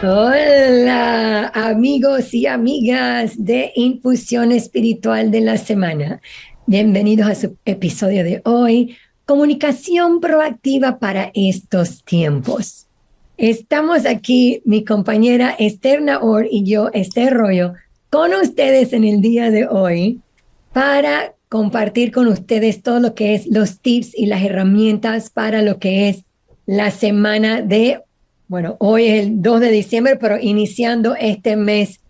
Hola, amigos y amigas de Infusión Espiritual de la Semana. Bienvenidos a su episodio de hoy, Comunicación Proactiva para estos tiempos. Estamos aquí, mi compañera Esther Naor y yo, Esther Royo, con ustedes en el día de hoy para compartir con ustedes todo lo que es los tips y las herramientas para lo que es la semana de, bueno, hoy es el 2 de diciembre, pero iniciando este mes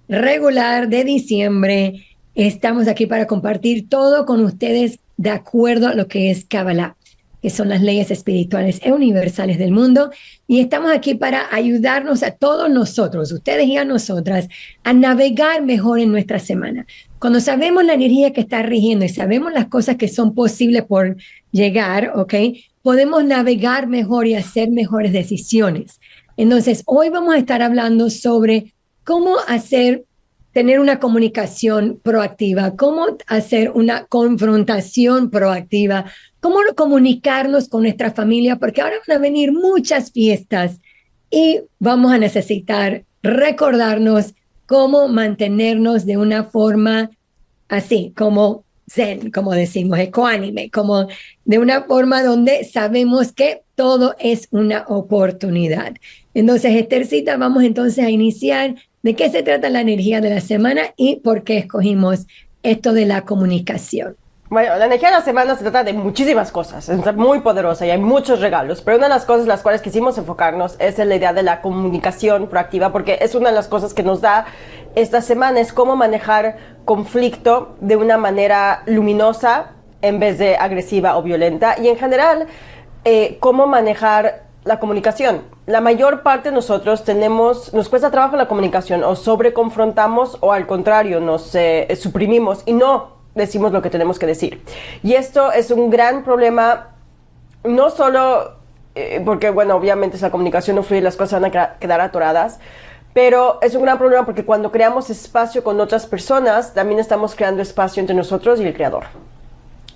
regular de diciembre, estamos aquí para compartir todo con ustedes de acuerdo a lo que es Kabbalah, que son las leyes espirituales e universales del mundo. Y estamos aquí para ayudarnos a todos nosotros, ustedes y a nosotras, a navegar mejor en nuestra semana. Cuando sabemos la energía que está rigiendo y sabemos las cosas que son posibles por llegar, ¿ok? Podemos navegar mejor y hacer mejores decisiones. Entonces, hoy vamos a estar hablando sobre cómo tener una comunicación proactiva, cómo hacer una confrontación proactiva, cómo comunicarnos con nuestra familia, porque ahora van a venir muchas fiestas y vamos a necesitar recordarnos cómo mantenernos de una forma así, como zen, como decimos, ecuánime, como de una forma donde sabemos que todo es una oportunidad. Entonces, Esthercita, vamos entonces a iniciar de qué se trata la energía de la semana y por qué escogimos esto de la comunicación. Bueno, la energía de la semana se trata de muchísimas cosas, es muy poderosa y hay muchos regalos, pero una de las cosas en las cuales quisimos enfocarnos es en la idea de la comunicación proactiva, porque es una de las cosas que nos da esta semana, es cómo manejar conflicto de una manera luminosa en vez de agresiva o violenta, y en general, cómo manejar la comunicación. La mayor parte de nosotros nos cuesta trabajo la comunicación, o sobreconfrontamos o al contrario, nos suprimimos y no decimos lo que tenemos que decir. Y esto es un gran problema, no solo porque, bueno, obviamente si la comunicación no fluye, las cosas van a quedar atoradas, pero es un gran problema porque cuando creamos espacio con otras personas, también estamos creando espacio entre nosotros y el Creador.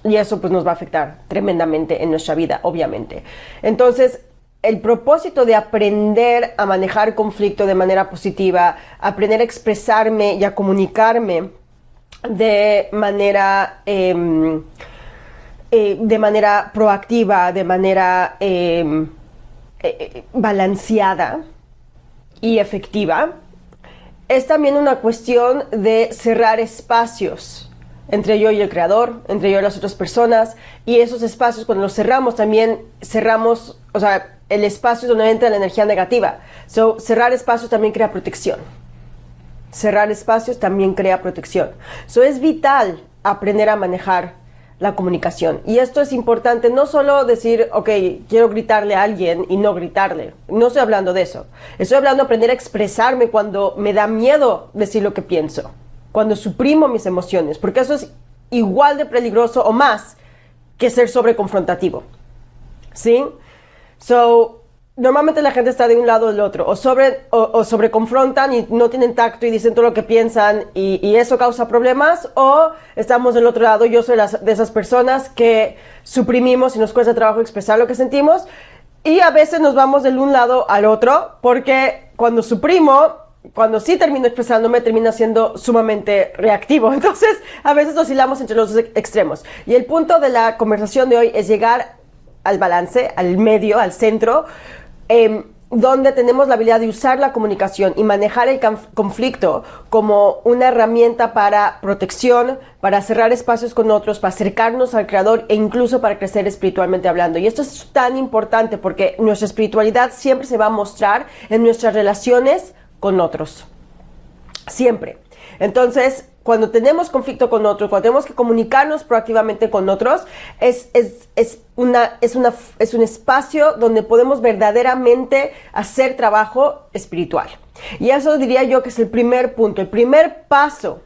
Y eso pues nos va a afectar tremendamente en nuestra vida, obviamente. Entonces, el propósito de aprender a manejar conflicto de manera positiva, aprender a expresarme y a comunicarme de manera proactiva, de manera balanceada y efectiva, es también una cuestión de cerrar espacios entre yo y el Creador, entre yo y las otras personas, y esos espacios cuando los cerramos también cerramos, o sea, el espacio es donde entra la energía negativa. Cerrar espacios también crea protección. Cerrar espacios también crea protección. Es vital aprender a manejar la comunicación. Y esto es importante, no solo decir, ok, quiero gritarle a alguien y no gritarle. No estoy hablando de eso. Estoy hablando de aprender a expresarme cuando me da miedo decir lo que pienso. Cuando suprimo mis emociones. Porque eso es igual de peligroso o más que ser sobreconfrontativo. ¿Sí? Normalmente la gente está de un lado o del otro, o sobreconfrontan y no tienen tacto y dicen todo lo que piensan y eso causa problemas, o estamos del otro lado. Yo soy de esas personas que suprimimos y nos cuesta trabajo expresar lo que sentimos, y a veces nos vamos del un lado al otro, porque cuando suprimo, cuando sí termino expresándome, termina siendo sumamente reactivo. Entonces a veces oscilamos entre los dos extremos, y el punto de la conversación de hoy es llegar al balance, al medio, al centro, donde tenemos la habilidad de usar la comunicación y manejar el conflicto como una herramienta para protección, para cerrar espacios con otros, para acercarnos al Creador e incluso para crecer espiritualmente hablando. Y esto es tan importante porque nuestra espiritualidad siempre se va a mostrar en nuestras relaciones con otros. Siempre. Entonces, cuando tenemos conflicto con otros, cuando tenemos que comunicarnos proactivamente con otros, es un espacio donde podemos verdaderamente hacer trabajo espiritual. Y eso diría yo que es el primer punto, el primer paso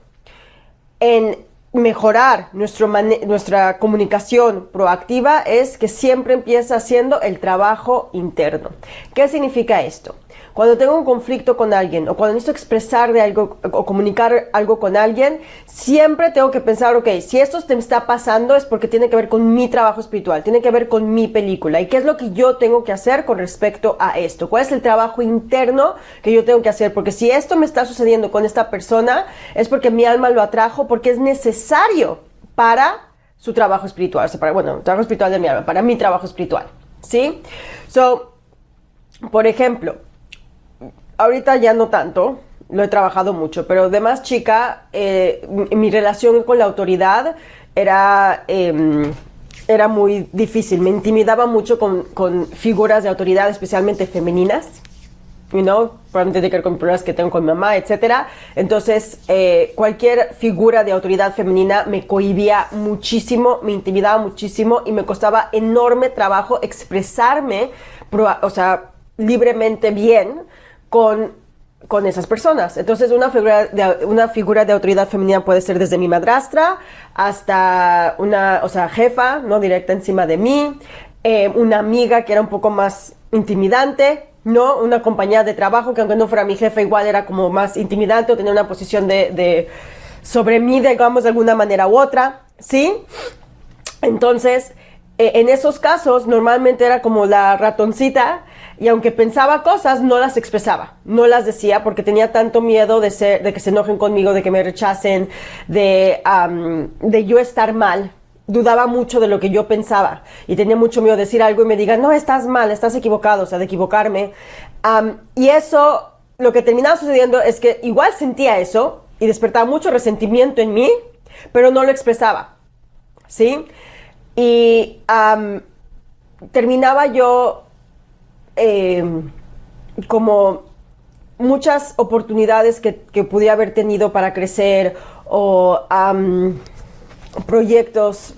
en mejorar nuestra comunicación proactiva es que siempre empieza haciendo el trabajo interno. ¿Qué significa esto? cuando tengo un conflicto con alguien o cuando necesito expresar de algo o comunicar algo con alguien, siempre tengo que pensar, ok, si esto te está pasando es porque tiene que ver con mi trabajo espiritual, tiene que ver con mi película. ¿Y qué es lo que yo tengo que hacer con respecto a esto? ¿Cuál es el trabajo interno que yo tengo que hacer? Porque si esto me está sucediendo con esta persona, es porque mi alma lo atrajo, porque es necesario para su trabajo espiritual, o sea, el trabajo espiritual de mi alma, para mi trabajo espiritual, ¿sí? Por ejemplo, ahorita ya no tanto, lo he trabajado mucho, pero de más chica, mi relación con la autoridad era muy difícil. Me intimidaba mucho con figuras de autoridad, especialmente femeninas, probablemente tiene que ver con problemas que tengo con mi mamá, etcétera. Entonces, cualquier figura de autoridad femenina me cohibía muchísimo, me intimidaba muchísimo y me costaba enorme trabajo expresarme, libremente bien con esas personas. Entonces, una figura de autoridad femenina puede ser desde mi madrastra hasta una jefa, ¿no? Directa encima de mí, una amiga que era un poco más intimidante, ¿no? Una compañera de trabajo que aunque no fuera mi jefa igual era como más intimidante o tenía una posición sobre mí, digamos, de alguna manera u otra, ¿sí? Entonces, en esos casos normalmente era como la ratoncita y aunque pensaba cosas no las expresaba, no las decía porque tenía tanto miedo de que se enojen conmigo, de que me rechacen, de yo estar mal. Dudaba mucho de lo que yo pensaba y tenía mucho miedo de decir algo y me digan, no, estás mal, estás equivocado, o sea, de equivocarme. Y eso, lo que terminaba sucediendo es que igual sentía eso y despertaba mucho resentimiento en mí, pero no lo expresaba, ¿sí? Y terminaba yo como muchas oportunidades que pudiera haber tenido para crecer o proyectos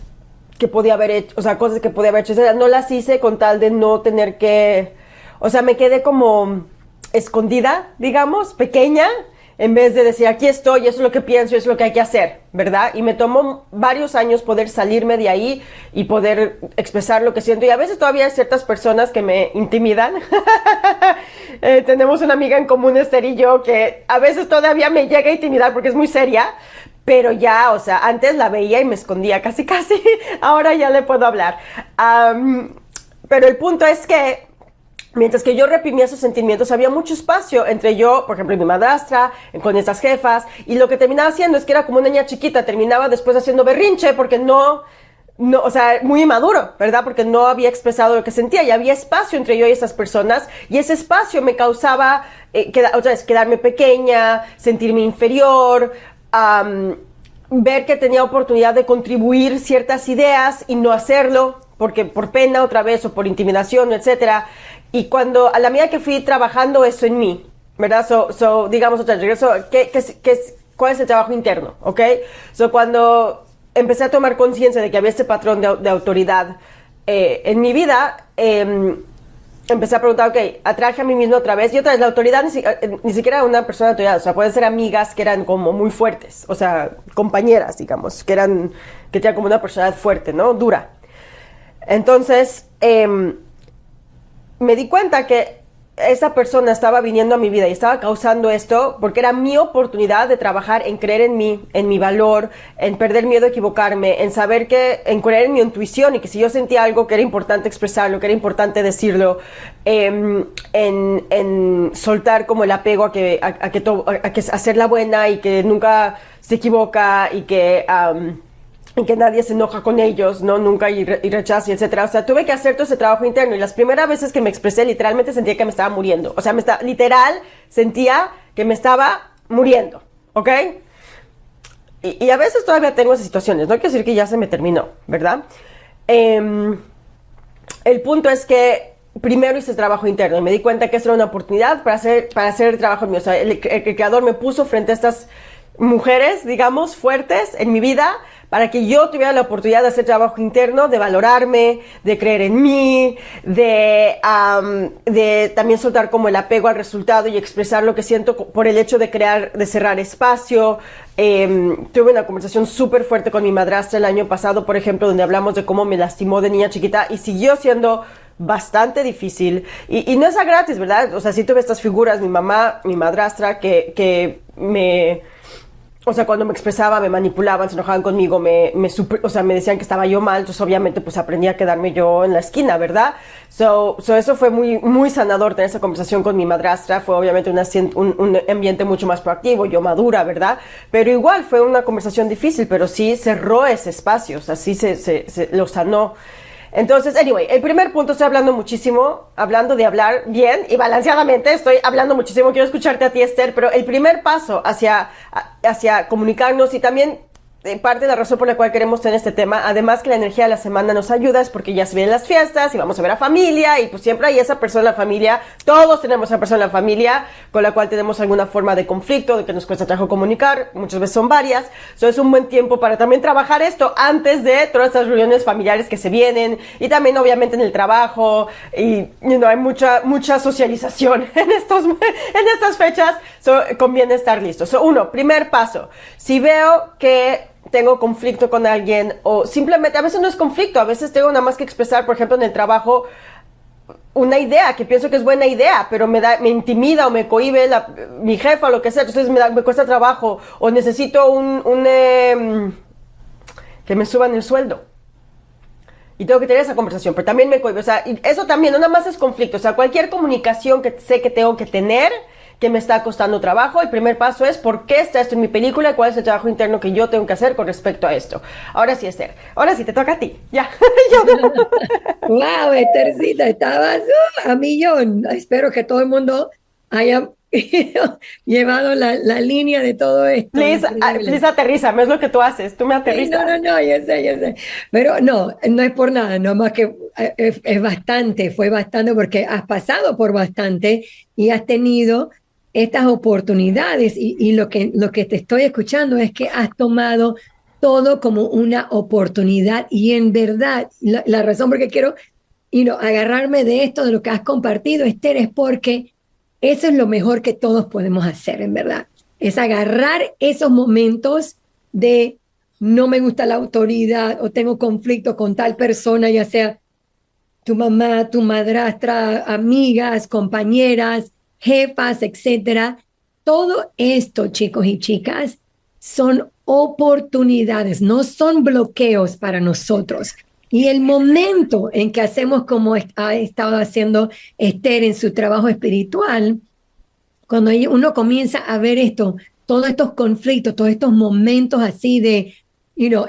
que podía haber hecho, o sea, cosas que podía haber hecho, o sea, no las hice con tal de no tener que, o sea, me quedé como escondida, digamos, pequeña, en vez de decir, aquí estoy, eso es lo que pienso, eso es lo que hay que hacer, ¿verdad? Y me tomó varios años poder salirme de ahí y poder expresar lo que siento. Y a veces todavía hay ciertas personas que me intimidan. Tenemos una amiga en común, Esther y yo, que a veces todavía me llega a intimidar porque es muy seria, pero ya, o sea, antes la veía y me escondía casi, ahora ya le puedo hablar. Pero el punto es que mientras que yo reprimía esos sentimientos, había mucho espacio entre yo, por ejemplo, y mi madrastra, con estas jefas, y lo que terminaba haciendo es que era como una niña chiquita, terminaba después haciendo berrinche porque no, o sea, muy inmaduro, ¿verdad? Porque no había expresado lo que sentía y había espacio entre yo y esas personas, y ese espacio me causaba, otra vez, quedarme pequeña, sentirme inferior, ver que tenía oportunidad de contribuir ciertas ideas y no hacerlo, porque por pena otra vez o por intimidación, etcétera. Y cuando, a la medida que fui trabajando eso en mí, ¿verdad? Digamos otra vez, regreso, ¿cuál es el trabajo interno? ¿Ok? Cuando empecé a tomar conciencia de que había este patrón de autoridad en mi vida, empecé a preguntar, ok, atraje a mí mismo otra vez. Y otra vez, la autoridad ni siquiera era una persona de autoridad, o sea, pueden ser amigas que eran como muy fuertes, o sea, compañeras, digamos, que tenían como una personalidad fuerte, ¿no? Dura. Entonces, me di cuenta que esa persona estaba viniendo a mi vida y estaba causando esto porque era mi oportunidad de trabajar en creer en mí, en mi valor, en perder miedo a equivocarme, en saber en creer en mi intuición y que si yo sentía algo que era importante expresarlo, que era importante decirlo, en soltar como el apego a que hacerla buena y que nunca se equivoca y que nadie se enoja con ellos, ¿no? Nunca y rechazo, etcétera. O sea, tuve que hacer todo ese trabajo interno y las primeras veces que me expresé literalmente sentía que me estaba muriendo. O sea, literal sentía que me estaba muriendo, ¿ok? Y a veces todavía tengo esas situaciones, no quiero decir que ya se me terminó, ¿verdad? El punto es que primero hice el trabajo interno y me di cuenta que esa era una oportunidad para hacer el trabajo mío. O sea, el creador me puso frente a estas mujeres, digamos, fuertes en mi vida, para que yo tuviera la oportunidad de hacer trabajo interno, de valorarme, de creer en mí, de también soltar como el apego al resultado y expresar lo que siento por el hecho de cerrar espacio. Tuve una conversación súper fuerte con mi madrastra el año pasado, por ejemplo, donde hablamos de cómo me lastimó de niña chiquita y siguió siendo bastante difícil y no es a gratis, ¿verdad? O sea, sí tuve estas figuras, mi mamá, mi madrastra, que me... O sea, cuando me expresaba, me manipulaban, se enojaban conmigo, me decían que estaba yo mal, entonces obviamente pues aprendí a quedarme yo en la esquina, ¿verdad? So eso fue muy, muy sanador tener esa conversación con mi madrastra, fue obviamente un ambiente mucho más proactivo, yo madura, ¿verdad? Pero igual fue una conversación difícil, pero sí cerró ese espacio, o sea, sí se lo sanó. Entonces, anyway, el primer punto, estoy hablando muchísimo, hablando de hablar bien y balanceadamente, estoy hablando muchísimo, quiero escucharte a ti, Esther, pero el primer paso hacia comunicarnos y también parte de la razón por la cual queremos tener este tema, además que la energía de la semana nos ayuda, es porque ya se vienen las fiestas y vamos a ver a familia y pues siempre hay esa persona en la familia, todos tenemos esa persona en la familia con la cual tenemos alguna forma de conflicto, de que nos cuesta trabajo comunicar, muchas veces son varias, es un buen tiempo para también trabajar esto antes de todas estas reuniones familiares que se vienen y también obviamente en el trabajo y hay mucha socialización en estas fechas, conviene estar listos. Uno, primer paso, si veo que tengo conflicto con alguien o simplemente, a veces no es conflicto, a veces tengo nada más que expresar, por ejemplo, en el trabajo, una idea que pienso que es buena idea, pero me intimida o me cohíbe mi jefa o lo que sea, entonces me cuesta trabajo o necesito que me suban el sueldo. Y tengo que tener esa conversación, pero también me cohíbe, o sea, eso también, no nada más es conflicto, o sea, cualquier comunicación que sé que tengo que tener, que me está costando trabajo, el primer paso es ¿por qué está esto en mi película? ¿Cuál es el trabajo interno que yo tengo que hacer con respecto a esto? Ahora sí, Esther, ahora sí te toca a ti, ya. Wow, Esthercita, estabas a millón. Espero que todo el mundo haya llevado la línea de todo esto. Please aterrízame, es lo que tú haces, tú me aterrizas. No, yo sé. Pero no es por nada, nomás que fue bastante porque has pasado por bastante y has tenido estas oportunidades y lo que te estoy escuchando es que has tomado todo como una oportunidad y en verdad la razón por que quiero agarrarme de esto, de lo que has compartido, Esther, es porque eso es lo mejor que todos podemos hacer, en verdad. Es agarrar esos momentos de no me gusta la autoridad o tengo conflicto con tal persona, ya sea tu mamá, tu madrastra, amigas, compañeras, jefas, etcétera. Todo esto, chicos y chicas, son oportunidades, no son bloqueos para nosotros. Y el momento en que hacemos como ha estado haciendo Esther en su trabajo espiritual, cuando uno comienza a ver todos estos conflictos, todos estos momentos así de,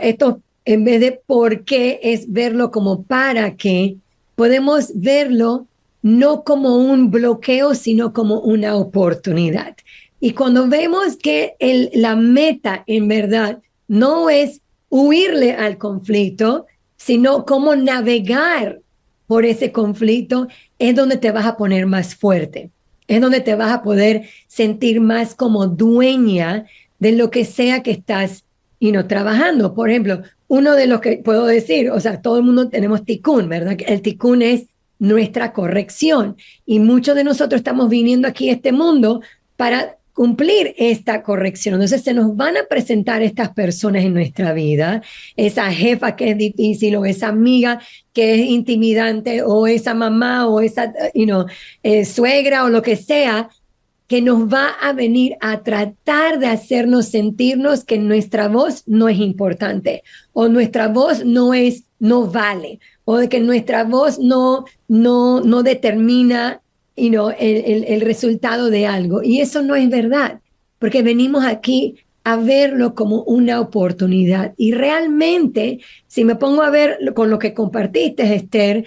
esto en vez de por qué, es verlo como para qué, podemos verlo no como un bloqueo, sino como una oportunidad. Y cuando vemos que la meta en verdad no es huirle al conflicto, sino cómo navegar por ese conflicto, es donde te vas a poner más fuerte, es donde te vas a poder sentir más como dueña de lo que sea que estás trabajando. Por ejemplo, uno de los que puedo decir, o sea, todo el mundo tenemos tikkun, ¿verdad? El tikkun es nuestra corrección y muchos de nosotros estamos viniendo aquí a este mundo para cumplir esta corrección. Entonces se nos van a presentar estas personas en nuestra vida, esa jefa que es difícil o esa amiga que es intimidante o esa mamá o esa suegra o lo que sea, que nos va a venir a tratar de hacernos sentirnos que nuestra voz no es importante o nuestra voz no vale o de que nuestra voz no determina el resultado de algo. Y eso no es verdad, porque venimos aquí a verlo como una oportunidad. Y realmente, si me pongo a ver con lo que compartiste, Esther,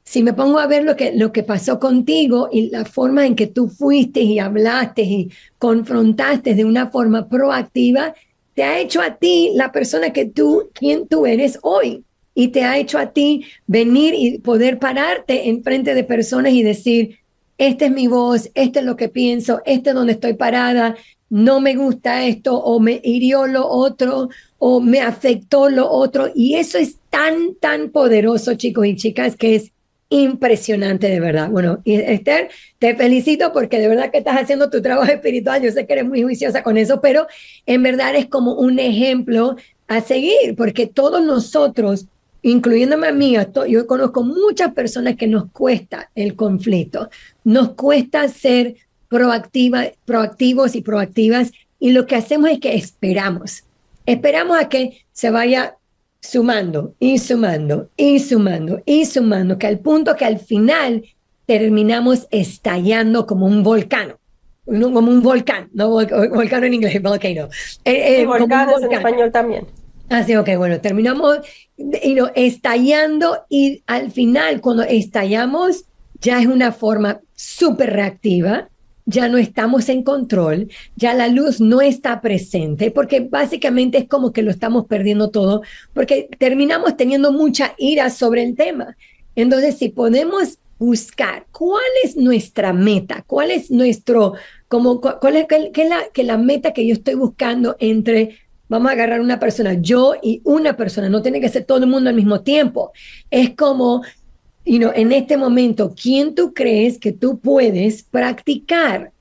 si me pongo a ver lo que pasó contigo y la forma en que tú fuiste y hablaste y confrontaste de una forma proactiva, te ha hecho a ti la persona quien tú eres hoy. Y te ha hecho a ti venir y poder pararte en frente de personas y decir, esta es mi voz, esto es lo que pienso, este es donde estoy parada, no me gusta esto, o me hirió lo otro, o me afectó lo otro. Y eso es tan poderoso, chicos y chicas, que es impresionante, de verdad. Bueno, y Esther, te felicito porque de verdad que estás haciendo tu trabajo espiritual. Yo sé que eres muy juiciosa con eso, pero en verdad es como un ejemplo a seguir, porque todos nosotros incluyéndome a mí, yo conozco muchas personas que nos cuesta el conflicto, nos cuesta ser proactivos y proactivas, y lo que hacemos es que esperamos a que se vaya sumando y sumando y sumando y sumando, que al punto que al final terminamos estallando como un volcán, como un volcán, no volcán en inglés, volcano. Y volcanes en español también. Así, ok, bueno, terminamos estallando, y al final cuando estallamos ya es una forma súper reactiva, ya no estamos en control, ya la luz no está presente, porque básicamente es como que lo estamos perdiendo todo, porque terminamos teniendo mucha ira sobre el tema. Entonces, si podemos buscar cuál es nuestra meta, cuál es la meta que yo estoy buscando entre, vamos a agarrar una persona, yo y una persona, no tiene que ser todo el mundo al mismo tiempo. Es como, en este momento, ¿quién tú crees que tú puedes practicar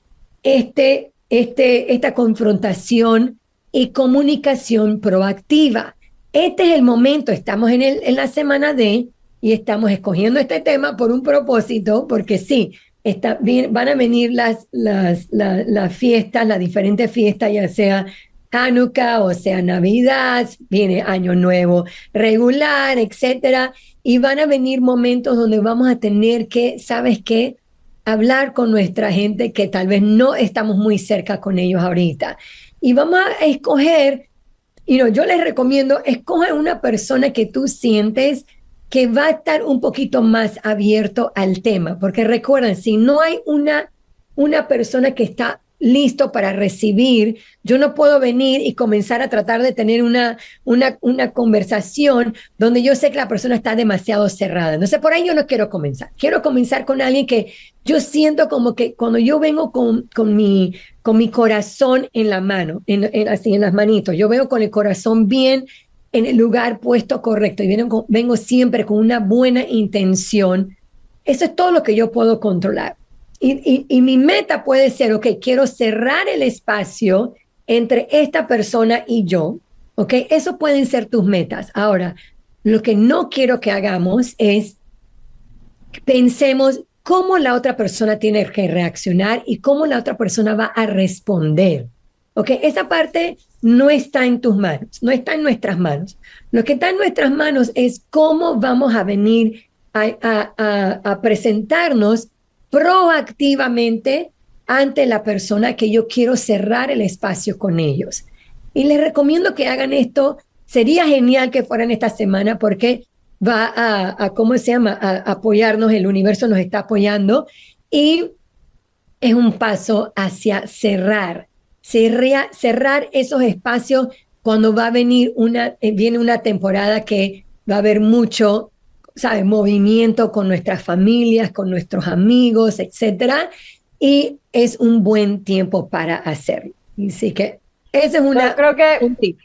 esta confrontación y comunicación proactiva? Este es el momento, estamos en la semana D, y estamos escogiendo este tema por un propósito, porque sí, van a venir las fiestas, las diferentes fiestas, ya sea Hanukkah o sea Navidad, viene Año Nuevo regular, etcétera, y van a venir momentos donde vamos a tener que, ¿sabes qué?, hablar con nuestra gente que tal vez no estamos muy cerca con ellos ahorita. Y vamos a escoger, yo les recomiendo, escoge una persona que tú sientes que va a estar un poquito más abierto al tema, porque recuerden, si no hay una persona que está listo para recibir, yo no puedo venir y comenzar a tratar de tener una conversación donde yo sé que la persona está demasiado cerrada. Entonces, por ahí yo no quiero comenzar. Quiero comenzar con alguien que yo siento como que cuando yo vengo con mi corazón en la mano, así en las manitos, yo vengo con el corazón bien en el lugar puesto correcto, y vengo siempre con una buena intención. Eso es todo lo que yo puedo controlar. Y mi meta puede ser, ok, quiero cerrar el espacio entre esta persona y yo, ok, eso pueden ser tus metas. Ahora, lo que no quiero que hagamos es pensemos cómo la otra persona tiene que reaccionar y cómo la otra persona va a responder. Ok, esa parte no está en tus manos, no está en nuestras manos. Lo que está en nuestras manos es cómo vamos a venir a presentarnos proactivamente ante la persona que yo quiero cerrar el espacio con ellos. Y les recomiendo que hagan esto. Sería genial que fueran esta semana, porque va ¿cómo se llama?, a apoyarnos, el universo nos está apoyando, y es un paso hacia cerrar esos espacios cuando va a venir viene una temporada que va a haber mucho, ¿sabes?, movimiento con nuestras familias, con nuestros amigos, etcétera, y es un buen tiempo para hacerlo. Así que ese es creo que un tip.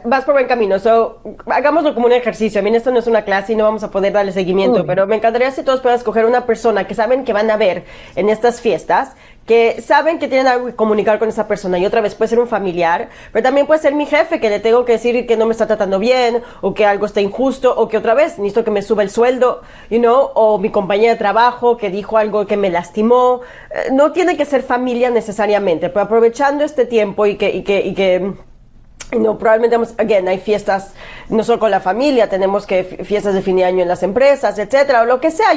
Vas por buen camino. Hagámoslo como un ejercicio. A mí esto no es una clase y no vamos a poder darle seguimiento, pero me encantaría si todos puedan escoger una persona que saben que van a ver en estas fiestas, que saben que tienen algo que comunicar con esa persona, y otra vez puede ser un familiar, pero también puede ser mi jefe, que le tengo que decir que no me está tratando bien, o que algo está injusto, o que otra vez necesito que me suba el sueldo, o mi compañera de trabajo que dijo algo que me lastimó. No tiene que ser familia necesariamente, pero aprovechando este tiempo y que probablemente, hay fiestas no solo con la familia, tenemos fiestas de fin de año en las empresas, etcétera, o lo que sea,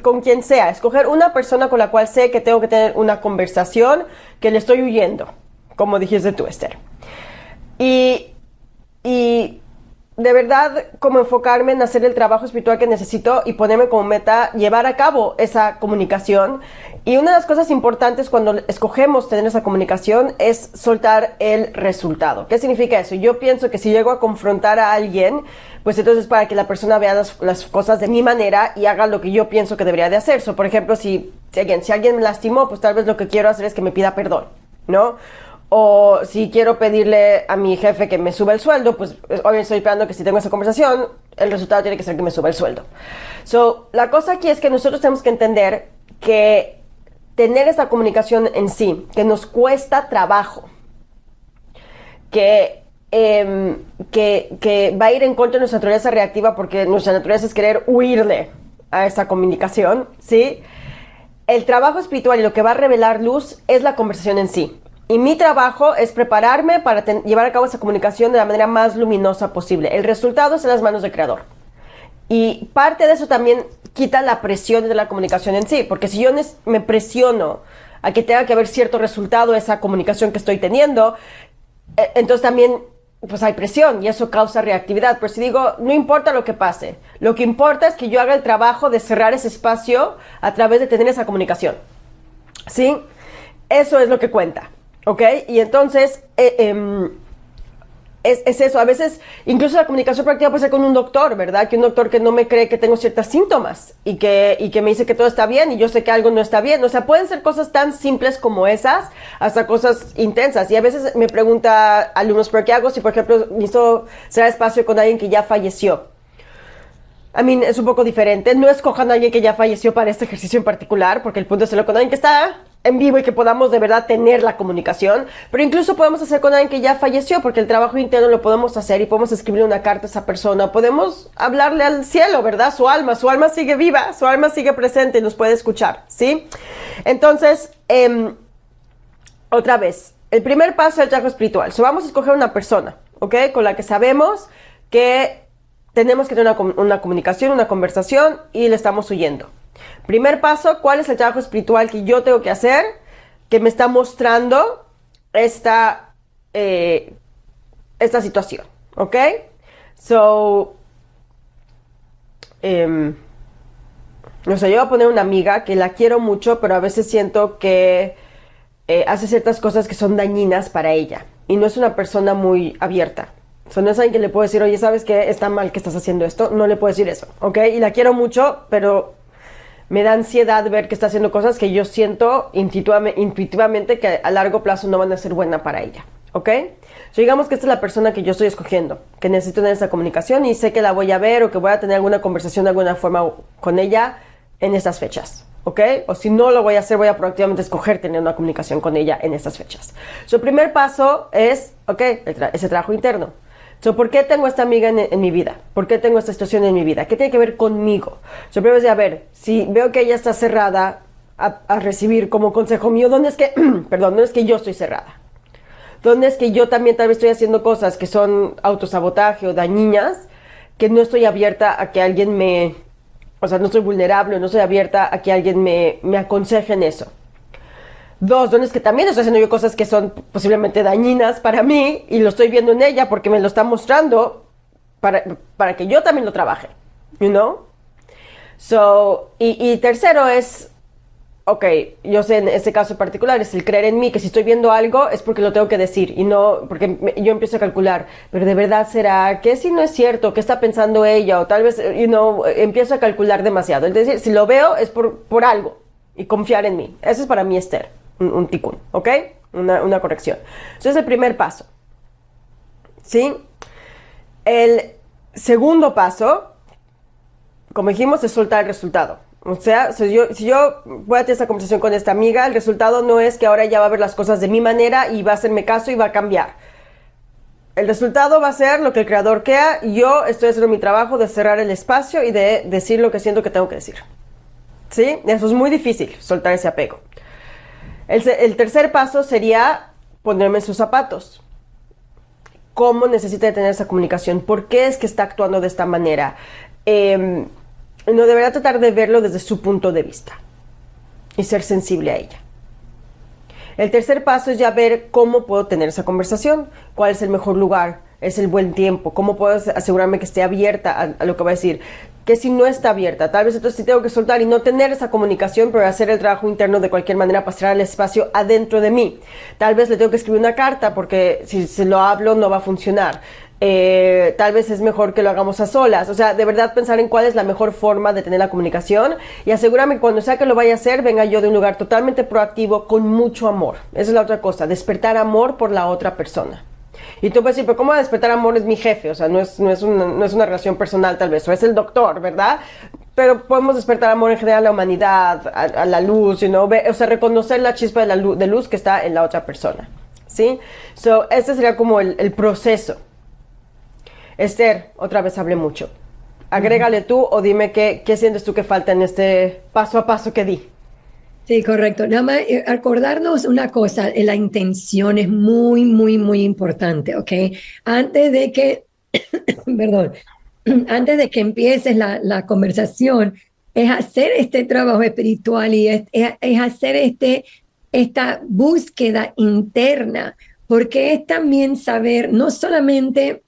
con quien sea, escoger una persona con la cual sé que tengo que tener una conversación, que le estoy huyendo, como dijiste tú, Esther. Y de verdad, como enfocarme en hacer el trabajo espiritual que necesito y ponerme como meta llevar a cabo esa comunicación. Y una de las cosas importantes cuando escogemos tener esa comunicación es soltar el resultado. ¿Qué significa eso? Yo pienso que si llego a confrontar a alguien, pues entonces para que la persona vea las cosas de mi manera y haga lo que yo pienso que debería de hacer. Por ejemplo, si alguien me lastimó, pues tal vez lo que quiero hacer es que me pida perdón, ¿no? O si quiero pedirle a mi jefe que me suba el sueldo, pues obviamente estoy esperando que si tengo esa conversación, el resultado tiene que ser que me suba el sueldo. La cosa aquí es que nosotros tenemos que entender que tener esa comunicación en sí, que nos cuesta trabajo, que que va a ir en contra de nuestra naturaleza reactiva, porque nuestra naturaleza es querer huirle a esa comunicación, ¿sí? El trabajo espiritual y lo que va a revelar luz es la conversación en sí. Y mi trabajo es prepararme para llevar a cabo esa comunicación de la manera más luminosa posible. El resultado es en las manos del Creador. Y parte de eso también quita la presión de la comunicación en sí, porque si yo me presiono a que tenga que haber cierto resultado esa comunicación que estoy teniendo, entonces también pues hay presión y eso causa reactividad. Pero si digo, no importa lo que pase, lo que importa es que yo haga el trabajo de cerrar ese espacio a través de tener esa comunicación, ¿sí? Eso es lo que cuenta, ¿ok? Y entonces es eso. A veces incluso la comunicación proactiva puede ser con un doctor, ¿verdad? Que un doctor que no me cree que tengo ciertos síntomas y que me dice que todo está bien y yo sé que algo no está bien. O sea, pueden ser cosas tan simples como esas hasta cosas intensas. Y a veces me pregunta alumnos, ¿pero qué hago si, por ejemplo, necesito cerrar espacio con alguien que ya falleció? Es un poco diferente. No escojan a alguien que ya falleció para este ejercicio en particular, porque el punto es hacerlo con alguien que está en vivo y que podamos de verdad tener la comunicación. Pero incluso podemos hacer con alguien que ya falleció, porque el trabajo interno lo podemos hacer y podemos escribirle una carta a esa persona. Podemos hablarle al cielo, ¿verdad? Su alma sigue viva, su alma sigue presente y nos puede escuchar, ¿sí? Entonces, otra vez, el primer paso del trabajo espiritual. Vamos a escoger una persona, ¿ok? Con la que sabemos que tenemos que tener una comunicación, una conversación y le estamos huyendo. Primer paso, ¿cuál es el trabajo espiritual que yo tengo que hacer? Que me está mostrando esta situación, ¿ok? Yo voy a poner una amiga que la quiero mucho, pero a veces siento que hace ciertas cosas que son dañinas para ella y no es una persona muy abierta. No es alguien que le puedo decir, oye, ¿sabes qué? Está mal que estás haciendo esto. No le puedo decir eso, ¿ok? Y la quiero mucho, pero me da ansiedad ver que está haciendo cosas que yo siento intuitivamente que a largo plazo no van a ser buenas para ella, ¿ok? Digamos que esta es la persona que yo estoy escogiendo, que necesito tener esa comunicación y sé que la voy a ver o que voy a tener alguna conversación de alguna forma con ella en estas fechas, ¿ok? O si no lo voy a hacer, voy a proactivamente escoger tener una comunicación con ella en estas fechas. El primer paso es, ¿ok? Ese trabajo interno. ¿Por qué tengo esta amiga en mi vida? ¿Por qué tengo esta situación en mi vida? ¿Qué tiene que ver conmigo? Primero es de, a ver, si veo que ella está cerrada a recibir como consejo mío, ¿dónde es que, ¿dónde es que yo estoy cerrada? ¿Dónde es que yo también tal vez estoy haciendo cosas que son autosabotaje o dañinas, que no estoy abierta a que alguien no estoy vulnerable, no estoy abierta a que alguien me aconseje en eso? Dos, ¿dónde es que también estoy haciendo yo cosas que son posiblemente dañinas para mí y lo estoy viendo en ella porque me lo está mostrando para que yo también lo trabaje, you know? Y tercero es, ok, yo sé en este caso en particular, es el creer en mí, que si estoy viendo algo es porque lo tengo que decir y no porque yo empiezo a calcular, pero de verdad será, ¿qué si no es cierto? ¿Qué está pensando ella? O tal vez, empiezo a calcular demasiado. Es decir, si lo veo es por algo y confiar en mí. Eso es para mí Esther. Un tikkun, ¿ok? Una corrección. Eso es el primer paso, ¿sí? El segundo paso, como dijimos, es soltar el resultado. O sea, si yo voy a tener esta conversación con esta amiga, el resultado no es que ahora ella va a ver las cosas de mi manera y va a hacerme caso y va a cambiar. El resultado va a ser lo que el creador crea y yo estoy haciendo mi trabajo de cerrar el espacio y de decir lo que siento que tengo que decir, ¿sí? Eso es muy difícil, soltar ese apego. El tercer paso sería ponerme en sus zapatos. ¿Cómo necesita tener esa comunicación? ¿Por qué es que está actuando de esta manera? No debería tratar de verlo desde su punto de vista y ser sensible a ella. El tercer paso es ya ver cómo puedo tener esa conversación, cuál es el mejor lugar, es el buen tiempo, cómo puedo asegurarme que esté abierta a lo que va a decir. Que si no está abierta, tal vez entonces sí tengo que soltar y no tener esa comunicación, pero hacer el trabajo interno de cualquier manera para cerrar el espacio adentro de mí. Tal vez le tengo que escribir una carta porque si se lo hablo no va a funcionar. Tal vez es mejor que lo hagamos a solas. O sea, de verdad pensar en cuál es la mejor forma de tener la comunicación y asegurarme que cuando sea que lo vaya a hacer, venga yo de un lugar totalmente proactivo con mucho amor. Esa es la otra cosa, despertar amor por la otra persona. Y tú puedes decir, pero ¿cómo despertar amor? Es mi jefe, o sea, no es una relación personal tal vez, o es el doctor, ¿verdad? Pero podemos despertar amor en general a la humanidad, a la luz, o sea, reconocer la chispa de luz que está en la otra persona, ¿sí? So, este sería como el proceso. Esther, otra vez hablé mucho. Agrégale tú o dime qué sientes tú que falta en este paso a paso que di. Sí, correcto. Nada más acordarnos una cosa, la intención es muy, muy, muy importante, ¿ok? Antes de que, perdón, antes de que empieces la conversación, es hacer este trabajo espiritual y es hacer esta búsqueda interna, porque es también saber, no solamente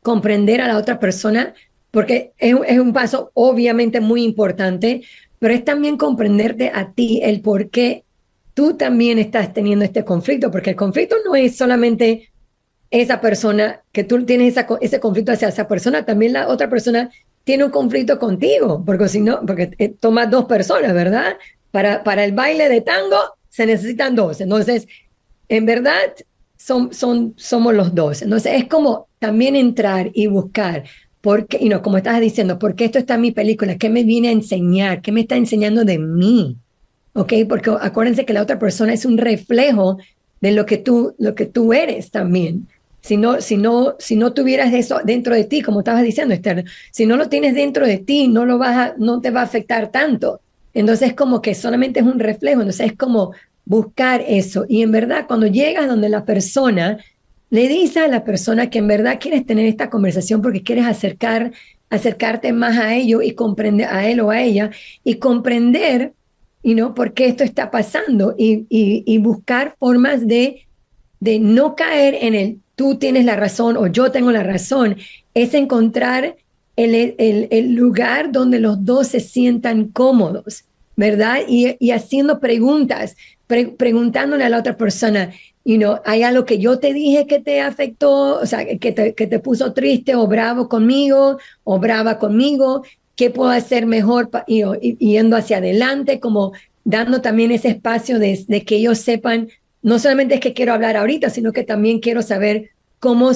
comprender a la otra persona, porque es un paso obviamente muy importante, pero es también comprenderte a ti, el por qué tú también estás teniendo este conflicto, porque el conflicto no es solamente esa persona, que tú tienes ese conflicto hacia esa persona, también la otra persona tiene un conflicto contigo, porque si no, porque toma dos personas, ¿verdad? Para el baile de tango se necesitan dos, entonces, en verdad, somos los dos. Entonces, es como también entrar y buscar, porque, como estabas diciendo, porque esto está en mi película, ¿qué me viene a enseñar? ¿Qué me está enseñando de mí? ¿Ok? Porque acuérdense que la otra persona es un reflejo de lo que tú eres también. Si no tuvieras eso dentro de ti, como estabas diciendo, Esther, si no lo tienes dentro de ti, no te va a afectar tanto. Entonces, como que solamente es un reflejo. Entonces, es como buscar eso. Y en verdad, cuando llegas donde la persona, le dices a la persona que en verdad quieres tener esta conversación porque quieres acercarte más a ello y comprender a él o a ella y comprender, por qué esto está pasando y buscar formas de no caer en el tú tienes la razón o yo tengo la razón, es encontrar el lugar donde los dos se sientan cómodos, ¿verdad? Y haciendo preguntas, preguntándole a la otra persona, ¿hay algo que yo te dije que te afectó, o sea, que te puso triste o bravo conmigo o brava conmigo? ¿Qué puedo hacer mejor yendo hacia adelante? Como dando también ese espacio de que ellos sepan, no solamente es que quiero hablar ahorita, sino que también quiero saber cómo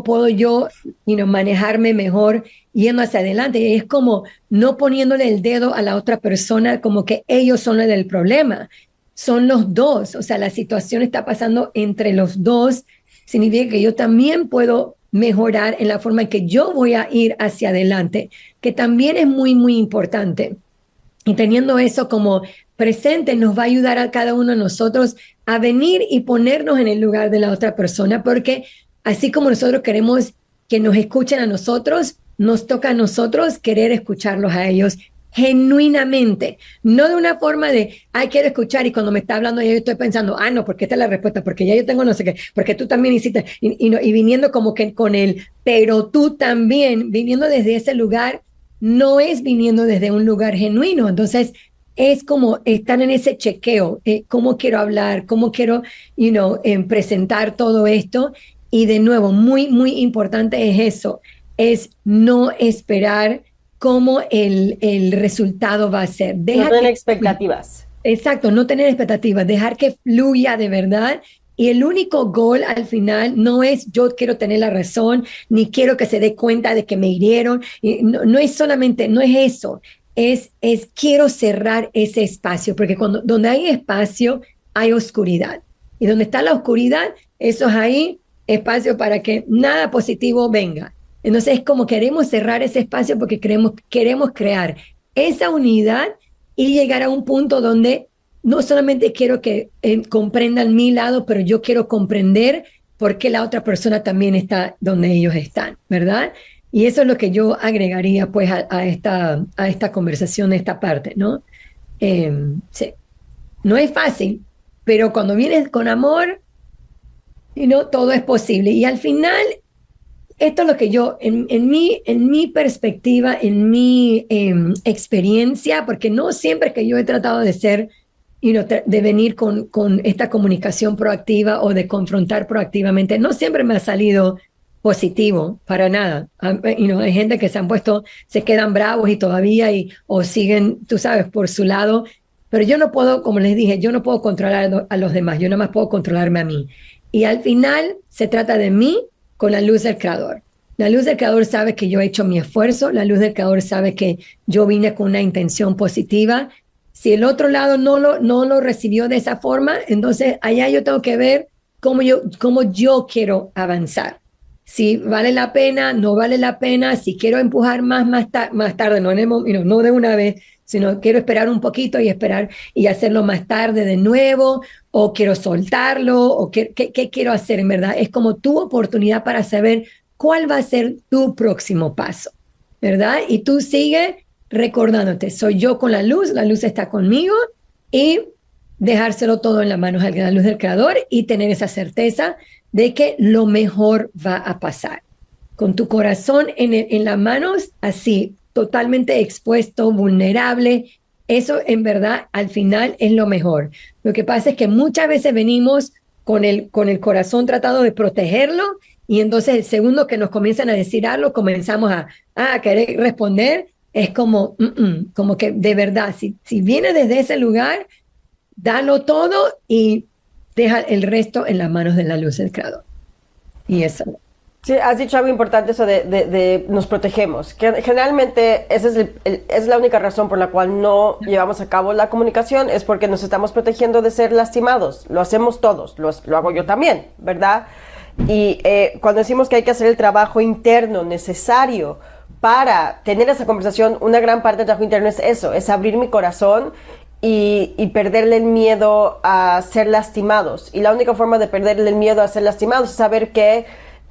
puedo yo manejarme mejor yendo hacia adelante. Y es como no poniéndole el dedo a la otra persona como que ellos son el del problema. Son los dos, o sea, la situación está pasando entre los dos. Significa que yo también puedo mejorar en la forma en que yo voy a ir hacia adelante, que también es muy, muy importante. Y teniendo eso como presente nos va a ayudar a cada uno de nosotros a venir y ponernos en el lugar de la otra persona, porque así como nosotros queremos que nos escuchen a nosotros, nos toca a nosotros querer escucharlos a ellos genuinamente, no de una forma de, ay, quiero escuchar y cuando me está hablando yo estoy pensando, no, porque esta es la respuesta, porque ya yo tengo no sé qué, porque tú también hiciste, y viniendo como que con el, pero tú también, viniendo desde ese lugar, no es viniendo desde un lugar genuino. Entonces, es como estar en ese chequeo, cómo quiero hablar, cómo quiero, presentar todo esto. Y de nuevo, muy, muy importante es eso, es no esperar cómo el resultado va a ser. No tener expectativas. Exacto, no tener expectativas, dejar que fluya de verdad. Y el único gol al final no es yo quiero tener la razón, ni quiero que se dé cuenta de que me hirieron. Y no es solamente, no es eso, es quiero cerrar ese espacio, porque donde hay espacio hay oscuridad. Y donde está la oscuridad, eso es ahí espacio para que nada positivo venga. Entonces es como queremos cerrar ese espacio porque queremos crear esa unidad y llegar a un punto donde no solamente quiero que comprendan mi lado, pero yo quiero comprender por qué la otra persona también está donde ellos están, ¿verdad? Y eso es lo que yo agregaría pues a esta conversación, a esta parte, ¿no? Sí. No es fácil, pero cuando vienes con amor, todo es posible. Y al final, esto es lo que yo, en mi perspectiva, en mi experiencia, porque no siempre que yo he tratado de ser, de venir con esta comunicación proactiva o de confrontar proactivamente, no siempre me ha salido positivo, para nada. Hay gente que se quedan bravos y todavía, o siguen, tú sabes, por su lado, pero yo no puedo, como les dije, yo no puedo controlar a los demás, yo nada más puedo controlarme a mí. Y al final se trata de mí con la luz del Creador. La luz del Creador sabe que yo he hecho mi esfuerzo, la luz del Creador sabe que yo vine con una intención positiva. Si el otro lado no lo recibió de esa forma, entonces allá yo tengo que ver cómo yo quiero avanzar. Si vale la pena, no vale la pena, si quiero empujar más tarde, no de una vez, sino quiero esperar un poquito y esperar y hacerlo más tarde de nuevo, o quiero soltarlo, o qué quiero hacer, en verdad. Es como tu oportunidad para saber cuál va a ser tu próximo paso, ¿verdad? Y tú sigue recordándote, soy yo con la luz está conmigo, y dejárselo todo en las manos a la luz del Creador y tener esa certeza de que lo mejor va a pasar. Con tu corazón en las manos, así, totalmente expuesto, vulnerable, eso en verdad al final es lo mejor. Lo que pasa es que muchas veces venimos con el corazón tratando de protegerlo, y entonces el segundo que nos comienzan a decir algo, comenzamos a querer responder. Es como que de verdad, si viene desde ese lugar, dalo todo y deja el resto en las manos de la luz del Creador. Y eso. Sí, has dicho algo importante, eso de nos protegemos. Que generalmente esa es la única razón por la cual no llevamos a cabo la comunicación, es porque nos estamos protegiendo de ser lastimados. Lo hacemos todos, lo hago yo también, ¿verdad? Y cuando decimos que hay que hacer el trabajo interno necesario para tener esa conversación, una gran parte del trabajo interno es eso, es abrir mi corazón y perderle el miedo a ser lastimados. Y la única forma de perderle el miedo a ser lastimados es saber que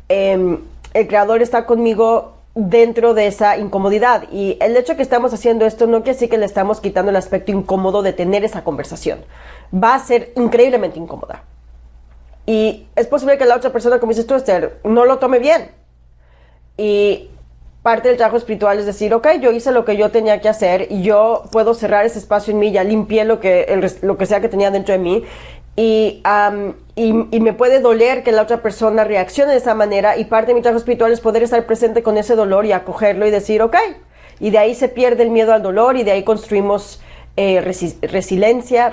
el Creador está conmigo dentro de esa incomodidad. Y el hecho de que estamos haciendo esto no quiere decir que le estamos quitando el aspecto incómodo de tener esa conversación. Va a ser increíblemente incómoda. Y es posible que la otra persona, como dices tú, Esther, no lo tome bien. Y parte del trabajo espiritual es decir, ok, yo hice lo que yo tenía que hacer y yo puedo cerrar ese espacio en mí, ya limpié lo que sea que tenía dentro de mí, y me puede doler que la otra persona reaccione de esa manera, y parte de mi trabajo espiritual es poder estar presente con ese dolor y acogerlo y decir, ok, y de ahí se pierde el miedo al dolor, y de ahí construimos resiliencia,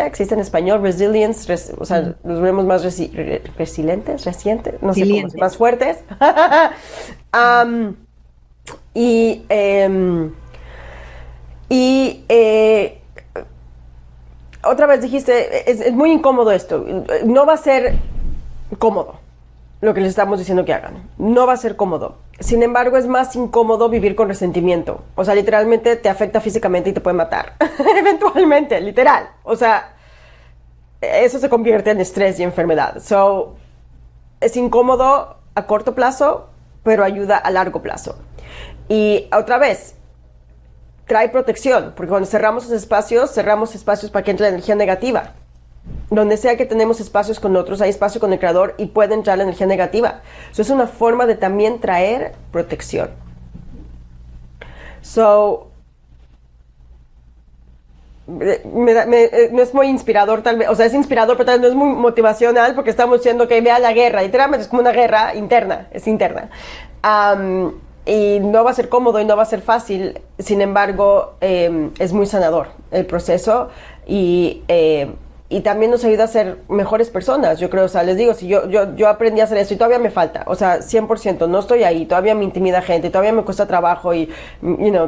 existe en español, resilience, o sea, nos volvemos más resilientes, no sé cómo, más fuertes. Otra vez dijiste, es muy incómodo esto, no va a ser cómodo lo que les estamos diciendo que hagan, no va a ser cómodo. Sin embargo, es más incómodo vivir con resentimiento. O sea, literalmente te afecta físicamente y te puede matar. Eventualmente, literal. O sea, eso se convierte en estrés y enfermedad. So, es incómodo a corto plazo, pero ayuda a largo plazo. Y otra vez, trae protección, porque cuando cerramos espacios para que entre la energía negativa. Donde sea que tenemos espacios con otros, hay espacio con el Creador y puede entrar la energía negativa. Eso es una forma de también traer protección. So, no es muy inspirador tal vez, o sea, es inspirador, pero tal vez no es muy motivacional, porque estamos diciendo que vea la guerra, literalmente es como una guerra interna, es interna. Y no va a ser cómodo y no va a ser fácil, sin embargo, es muy sanador el proceso, y también nos ayuda a ser mejores personas, yo creo. O sea, les digo, si yo aprendí a hacer eso y todavía me falta, o sea, 100%, no estoy ahí, todavía me intimida gente, todavía me cuesta trabajo, y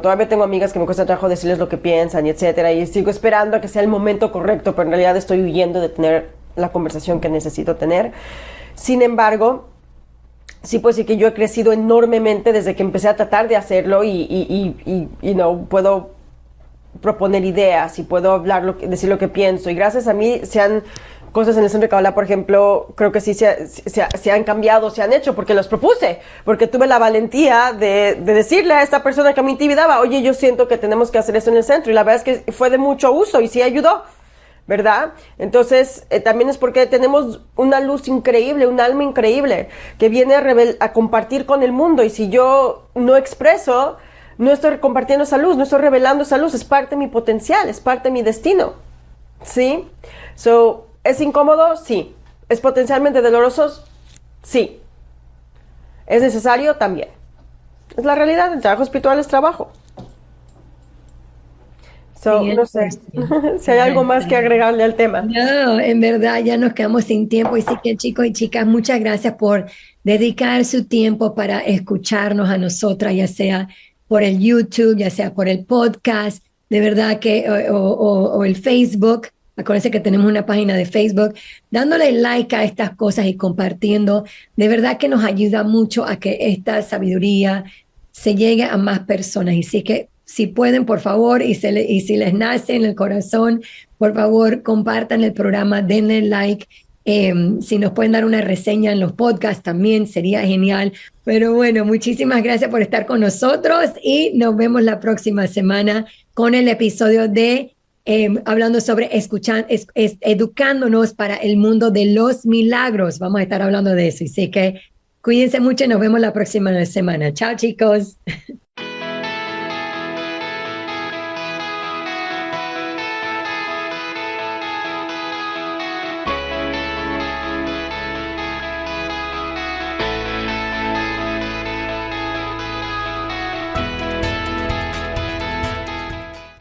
todavía tengo amigas que me cuesta trabajo decirles lo que piensan, y etcétera, y sigo esperando a que sea el momento correcto, pero en realidad estoy huyendo de tener la conversación que necesito tener. Sin embargo, sí, pues sí que yo he crecido enormemente desde que empecé a tratar de hacerlo, y puedo proponer ideas y puedo decir lo que pienso, y gracias a mí se han cosas en el Centro de Kabbalah, por ejemplo, creo que sí se han cambiado, se han hecho porque los propuse, porque tuve la valentía de decirle a esta persona que me intimidaba, oye, yo siento que tenemos que hacer eso en el centro, y la verdad es que fue de mucho uso y sí ayudó, ¿verdad? Entonces, también es porque tenemos una luz increíble, un alma increíble que viene a compartir con el mundo, y si yo no expreso, no estoy compartiendo esa luz, no estoy revelando esa luz, es parte de mi potencial, es parte de mi destino, ¿sí? So, ¿es incómodo? Sí. ¿Es potencialmente doloroso? Sí. ¿Es necesario? También. Es la realidad, el trabajo espiritual es trabajo. So, no sé si hay algo más que agregarle al tema. No, en verdad ya nos quedamos sin tiempo, y sí que, chicos y chicas, muchas gracias por dedicar su tiempo para escucharnos a nosotras, ya sea por el YouTube, ya sea por el podcast, de verdad que, o el Facebook, Acuérdense que tenemos una página de Facebook, dándole like a estas cosas y compartiendo. De verdad que nos ayuda mucho a que esta sabiduría se llegue a más personas. Y sí que si pueden, por favor, y si les nace en el corazón, por favor, compartan el programa, denle like. Si nos pueden dar una reseña en los podcasts también sería genial. Pero bueno, muchísimas gracias por estar con nosotros y nos vemos la próxima semana con el episodio de hablando sobre educándonos para el mundo de los milagros. Vamos a estar hablando de eso. Así que cuídense mucho y nos vemos la próxima semana. Chao, chicos.